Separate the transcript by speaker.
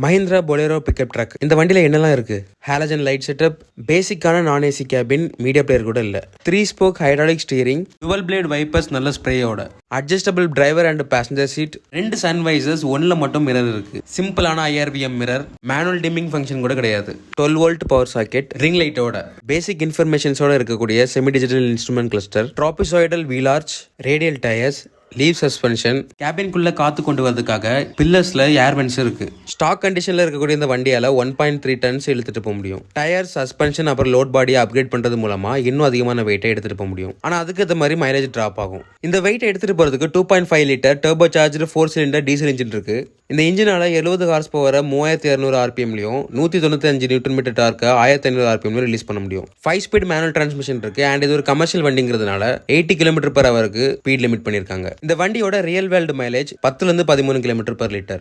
Speaker 1: Mahindra bolero pickup truck. இந்த வண்டியில என்னெல்லாம் இருக்கு? ஹாலஜன் லைட் செட்டப், பேசிக்கான நான் ஏசி கேபின், மீடியா பிளேயர் கூட இல்ல. 3 spoke hydraulic steering, dual blade wipers நல்ல ஸ்ப்ரேயோட, adjustable driver and passenger seat, 2 sun visors, ஒன்ல மட்டும் மிரர் இருக்கு. சிம்பிளான IRVM mirror, manual dimming function கூட கிடையாது. 12 வோல்ட் பவர் சாக்கெட், ரிங் லைட்டோட, பேசிக் இன்ஃபர்மேஷன்ஸோட இருக்கக்கூடிய semi digital instrument cluster, trapezoidal wheel arch, radial tyres, leaf suspension, கேபின்குள்ள காத்து கொண்டு வரதுக்காக பில்லர்ஸ்ல ஏர் வென்ட்ஸ் இருக்கு. ஸ்டாக் கண்டிஷன்ல இருக்கக்கூடிய இந்த வண்டியால 1.3 டன்ஸ் இழுத்துட்டு போக முடியும். டயர், சஸ்பென்ஷன் அப்புறம் லோட் பாடியை அப்கிரேட் பண்றது மூலமா இன்னும் அதிகமான வெயிட்டை எடுத்துட்டு போக முடியும். ஆனா அதுக்கு ஏற்ற மாதிரி மைலேஜ் டிராப் ஆகும். இந்த வெயிட் எடுத்துட்டு போறதுக்கு 2.5 litre turbo charged 4 cylinder diesel engine இருக்கு. இந்த இன்ஜினால 70 ஹார்ஸ் பவரை 3200 RPMலையும் 195 நியூட்டன் மீட்டர் டார்க்கை 1500 RPMலையும் ரிலீஸ் பண்ண முடியும். 5 ஸ்பீட் மேனுவல் டிரான்ஸ்மிஷன் இருக்கு. அண்ட் இது ஒரு கமர்ஷியல் வண்டிங்கிறதுனால 80 km/h ஸ்பீட் லிமிட் பண்ணிருக்காங்க. இந்த வண்டியோட ரியல் வேர்ல்டு மைலேஜ் 10 to 13 km/லிட்டர்.